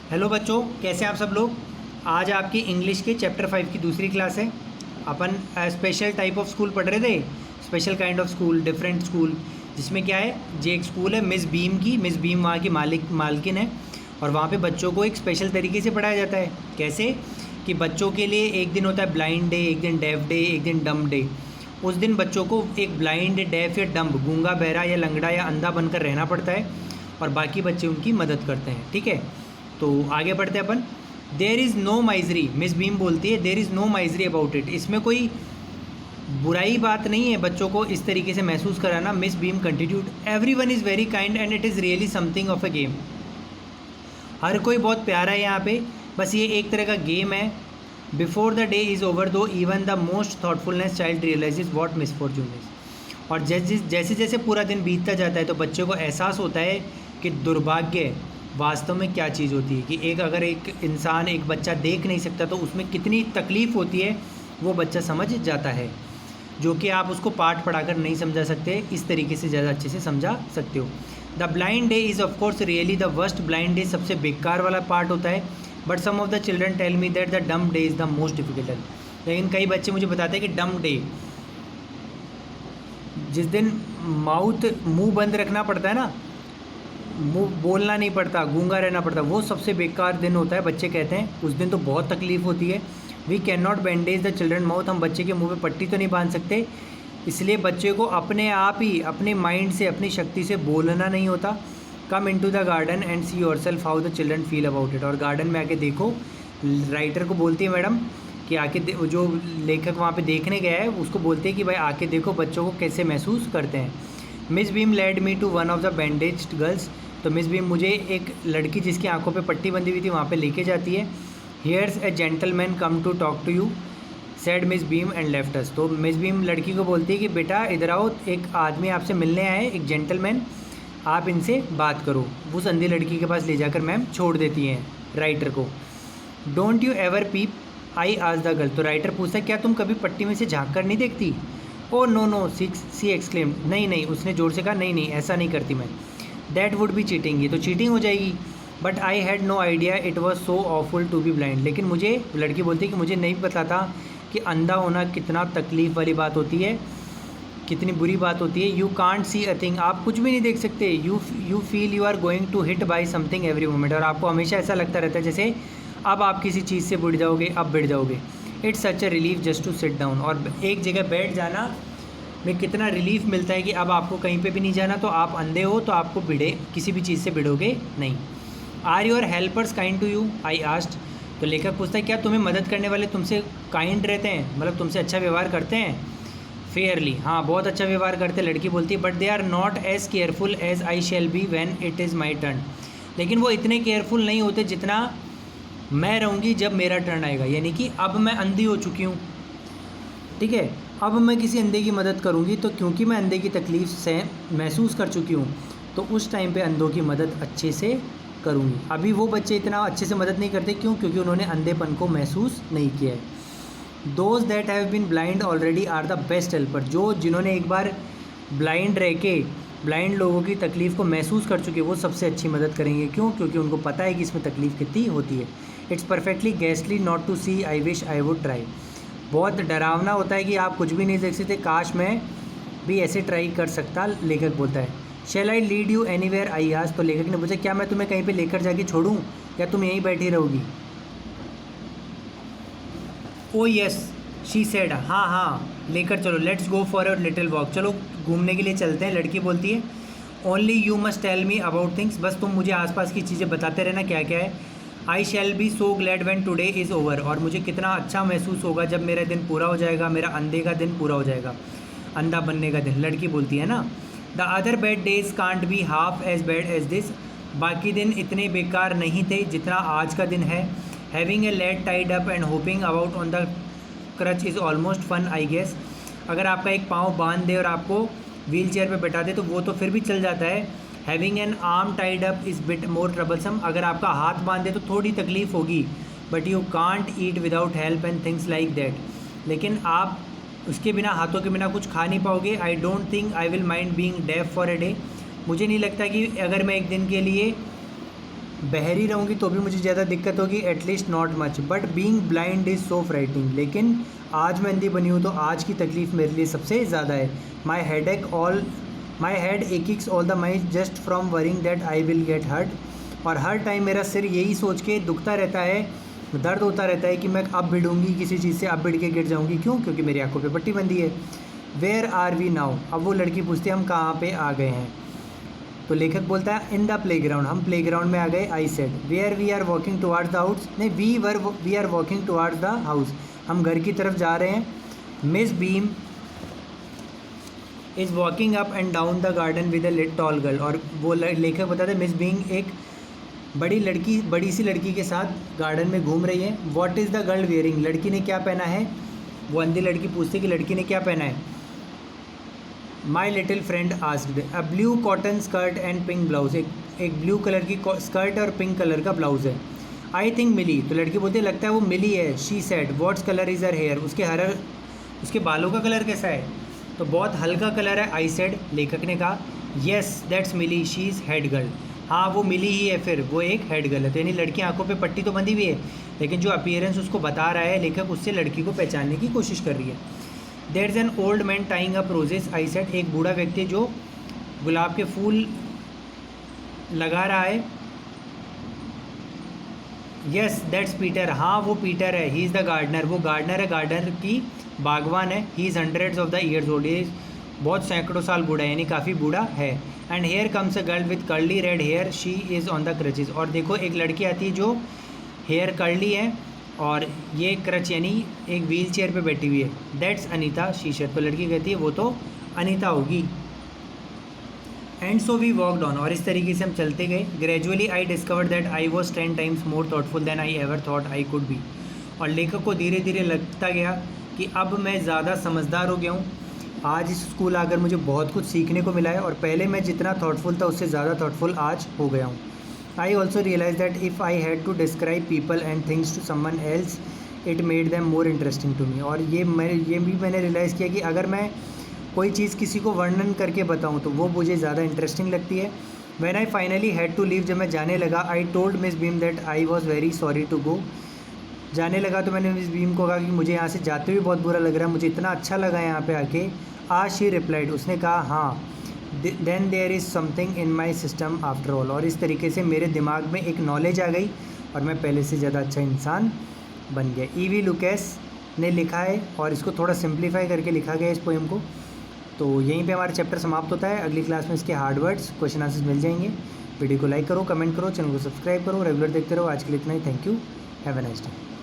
Hello बच्चों, कैसे हैं आप सब लोग। आज आपकी इंग्लिश के चैप्टर 5 की दूसरी क्लास है। अपन स्पेशल टाइप ऑफ स्कूल पढ़ रहे थे, special kind of school, different school. जिसमें क्या है, ये एक स्कूल है मिस बीम की। मिस बीम वहाँ की मालकिन है और वहाँ पे बच्चों को एक स्पेशल तरीके से पढ़ाया जाता है। कैसे कि बच्चों के लिए एक दिन होता है ब्लाइंड डे, एक दिन डेफ डे, एक दिन डम्ब डे। उस दिन बच्चों को एक ब्लाइंड, डेफ या डम्ब, गूंगा, बहरा या लंगड़ा या अंधा बनकर रहना पड़ता है और बाकी बच्चे उनकी मदद करते हैं। ठीक है, तो आगे बढ़ते हैं अपन। There is no misery, miss Beam बोलती है, there is no misery about it. इसमें कोई बुराई बात नहीं है बच्चों को इस तरीके से महसूस कराना। Miss Beam continued, every one is very kind and it is really something of a game. हर कोई बहुत प्यारा है यहाँ पे, बस ये एक तरह का गेम है। Before the day is over though even the most thoughtfulness child realises what misfortune is. और जैसे जैसे पूरा दिन बीतता जाता है तो बच्चों को एहसास होता है कि दुर्भाग्य वास्तव में क्या चीज़ होती है। कि अगर एक इंसान, एक बच्चा देख नहीं सकता तो उसमें कितनी तकलीफ़ होती है वो बच्चा समझ जाता है, जो कि आप उसको पाठ पढ़ाकर नहीं समझा सकते। इस तरीके से ज़्यादा अच्छे से समझा सकते हो। The blind day is of course really the worst. Blind day सबसे बेकार वाला पार्ट होता है। But some of the children tell me that the dumb day is the most difficult. लेकिन कई बच्चे मुझे बताते हैं कि डम्ब डे, जिस दिन मुंह बंद रखना पड़ता है ना, मुँह बोलना नहीं पड़ता, गूंगा रहना पड़ता, वो सबसे बेकार दिन होता है। बच्चे कहते हैं उस दिन तो बहुत तकलीफ़ होती है। We can not bandage the children mouth. हम बच्चे के मुंह पे पट्टी तो नहीं बांध सकते, इसलिए बच्चे को अपने आप ही अपने माइंड से, अपनी शक्ति से बोलना नहीं होता। Come in to the garden and see yourself how the children feel about it. और गार्डन में आके देखो, राइटर को बोलती है मैडम कि आके जो लेखक वहाँ पे देखने गया है उसको बोलते हैं कि भाई आके देखो बच्चों को कैसे महसूस करते हैं। Miss Beam led me to one of the bandaged girls. तो मिस बीम मुझे एक लड़की जिसकी आंखों पे पट्टी बंधी हुई थी वहाँ पे लेके जाती है। Here's a gentleman come to talk to you said miss Beam and left us. तो मिस बीम लड़की को बोलती है कि बेटा इधर आओ, एक आदमी आपसे मिलने आए, एक जेंटलमैन, आप इनसे बात करो। उस अंधी लड़की के पास ले जाकर मैम छोड़ देती हैं राइटर को। डोंट यू एवर पीप आई आज द गर्ल। तो राइटर पूछता है क्या तुम कभी पट्टी में से झाँक कर नहीं देखती। ओ नो नो सी एक्सक्लेम्ड। नहीं नहीं, उसने ज़ोर से कहा, नहीं नहीं ऐसा नहीं करती मैं। That would be cheating. ये तो चीटिंग हो जाएगी। But I had no idea it was so awful to be blind. लेकिन मुझे, लड़की बोलती है कि मुझे नहीं पता था कि अंधा होना कितना तकलीफ़ वाली बात होती है, कितनी बुरी बात होती है। You can't see a thing, आप कुछ भी नहीं देख सकते। You feel you are going to hit by something every moment. और आपको हमेशा ऐसा लगता रहता है जैसे अब आप किसी चीज़ से बुड़ जाओगे, अब बिड़ जाओगे। It's such a relief just to sit down. और एक जगह बैठ जाना में कितना रिलीफ मिलता है कि अब आपको कहीं पे भी नहीं जाना। तो आप अंधे हो तो आपको किसी भी चीज़ से बिड़ोगे नहीं। Are your helpers kind to you I asked. तो लेखक पूछता है क्या तुम्हें मदद करने वाले तुमसे काइंड रहते हैं, मतलब तुमसे अच्छा व्यवहार करते हैं। फेयरली, हाँ बहुत अच्छा व्यवहार करते हैं। लड़की बोलती है but they are not as careful as I shall be when it is my turn. लेकिन वो इतने केयरफुल नहीं होते जितना मैं रहूँगी जब मेरा टर्न आएगा। यानी कि अब मैं अंधी हो चुकी हूँ, ठीक है, अब मैं किसी अंधे की मदद करूँगी तो क्योंकि मैं अंधे की तकलीफ़ से महसूस कर चुकी हूँ तो उस टाइम पे अंधों की मदद अच्छे से करूँगी। अभी वो बच्चे इतना अच्छे से मदद नहीं करते, क्यों? क्योंकि उन्होंने अंधेपन को महसूस नहीं किया है। Those that have been blind already are the best helper. जिन्होंने एक बार ब्लाइंड रह के ब्लाइंड लोगों की तकलीफ़ को महसूस कर चुके वो सबसे अच्छी मदद करेंगे। क्यों? क्योंकि उनको पता है कि इसमें तकलीफ़ कितनी होती है। It's perfectly ghastly not to see, I wish I would try. बहुत डरावना होता है कि आप कुछ भी नहीं देख सकते, काश मैं भी ऐसे ट्राई कर सकता। लेखक बोलता है shall I lead you anywhere I asked. तो लेखक ने पूछा क्या मैं तुम्हें कहीं पे लेकर जाके छोड़ूं या तुम यहीं बैठी रहोगी। ओ यस शी सेड, हाँ हाँ लेकर चलो, let's go for a little walk. चलो घूमने के लिए चलते हैं। लड़की बोलती है only you must tell me about things. बस तुम मुझे आसपास की चीज़ें बताते रहना क्या क्या है। I shall be so glad when today is over. और मुझे कितना अच्छा महसूस होगा जब मेरा दिन पूरा हो जाएगा, मेरा अंधे का दिन पूरा हो जाएगा, अंधा बनने का दिन। लड़की बोलती है ना the other bad days can't be half as bad as this. बाकी दिन इतने बेकार नहीं थे जितना आज का दिन है। Having a leg tied up and hopping about on the crutch is almost fun I guess. अगर आपका एक पाँव बांध दे और आपको व्हील चेयर पर बैठा दे तो वो तो फिर भी चल जाता है। Having an arm tied up is bit more troublesome. अगर आपका हाथ बांध दे तो थोड़ी तकलीफ़ होगी। But you can't eat without help and things like that. लेकिन आप उसके बिना, हाथों के बिना कुछ खा नहीं पाओगे। I don't think I will mind being deaf for a day. मुझे नहीं लगता कि अगर मैं एक दिन के लिए बहरी रहूँगी तो भी मुझे ज़्यादा दिक्कत होगी, at least not much, but being blind is so frightening. लेकिन आज मैं अंधी बनी हूँ तो आज की तकलीफ़ मेरे लिए सबसे ज़्यादा है। My head aches all the my just from worrying that I will get hurt. और हर टाइम मेरा सिर यही सोच के दुखता रहता है, दर्द होता रहता है कि मैं अब भिड़ूंगी किसी चीज़ से, अब भिड़ के गिर जाऊंगी। क्यों? क्योंकि मेरी आंखों पे पट्टी बंधी है। Where are we now? अब वो लड़की पूछती है हम कहाँ पे आ गए हैं। तो लेखक बोलता है इन द प्ले ग्राउंड, हम प्ले ग्राउंड में आ गए। I said where we are walking towards the house, नहीं we are walking towards the house, हम घर की तरफ जा रहे हैं। Miss Beam is walking up and down the garden with a tall girl. और वो लेखक बताता है मिस बीइंग एक बड़ी सी लड़की के साथ गार्डन में घूम रही है। What is the girl wearing? लड़की ने क्या पहना है? वो अंधी लड़की पूछती है कि लड़की ने क्या पहना है। My little friend asked a blue cotton skirt and pink blouse, एक ब्लू कलर की स्कर्ट और पिंक कलर का ब्लाउज है। आई थिंक मिली, तो लड़की बोलती है लगता है वो मिली है। She said what's colour is her hair, उसके बालों का कलर कैसा है? तो बहुत हल्का कलर है। आई सेड, लेखक ने कहा yes that's Milly, she is head girl. हाँ वो मिली ही है, फिर वो एक हेड गर्ल है। तो यानी लड़की आंखों पे पट्टी तो बंधी हुई है, लेकिन जो अपीयरेंस उसको बता रहा है लेखक, उससे लड़की को पहचानने की कोशिश कर रही है। There is an old man tying up roses. I said, एक बूढ़ा व्यक्ति जो गुलाब के फूल लगा रहा है। येस दैट्स पीटर, हाँ वो पीटर है। ही इज़ द गार्डनर, वो गार्डनर है, गार्डनर की बागवान है। He is hundreds of the years old, ये बहुत सैकड़ों साल बूढ़ा है, यानी काफ़ी बूढ़ा है। And here comes a girl with curly red hair, she is on the crutches. और देखो एक लड़की आती है जो हेयर कर्ली है और ये क्रच यानी एक व्हील चेयर पर बैठी हुई है। दैट्स अनीता शीशर, तो लड़की कहती है वो तो अनीता होगी। And so we walked on, और इस तरीके से हम चलते गए। Gradually I discover that I was 10 times more thoughtful than I ever thought I could be. और लेखक को धीरे धीरे लगता गया कि अब मैं ज़्यादा समझदार हो गया हूँ। आज इस स्कूल आकर मुझे बहुत कुछ सीखने को मिला है, और पहले मैं जितना थॉटफुल था उससे ज़्यादा थॉटफुल आज हो गया हूँ। I also realise that if I had to describe people and things to someone else it made them more interesting to me. और ये भी मैंने रियलाइज़ किया कि अगर मैं कोई चीज़ किसी को वर्णन करके बताऊँ तो वो मुझे ज़्यादा इंटरेस्टिंग लगती है। When I finally had to leave, जब मैं जाने लगा, I told miss Beam that I was very sorry to go. जाने लगा तो मैंने मिस बीम को कहा कि मुझे यहाँ से जाते हुए बहुत बुरा लग रहा है, मुझे इतना अच्छा लगा यहाँ पे आके। आज शी रिप्लाइड, उसने कहा हाँ, then there is something in my system after all. और इस तरीके से मेरे दिमाग में एक नॉलेज आ गई और मैं पहले से ज़्यादा अच्छा इंसान बन गया। ईवी लुकेस ने लिखा है और इसको थोड़ा सिंप्लीफाई करके लिखा गया इस पोएम को। तो यहीं पे हमारा चैप्टर समाप्त होता है। अगली क्लास में इसके हार्ड वर्ड्स, क्वेश्चन आंसर्स मिल जाएंगे। वीडियो को लाइक करो, कमेंट करो, चैनल को सब्सक्राइब करो, रेगुलर देखते रहो। आज के लिए इतना ही। Thank you, have a nice day.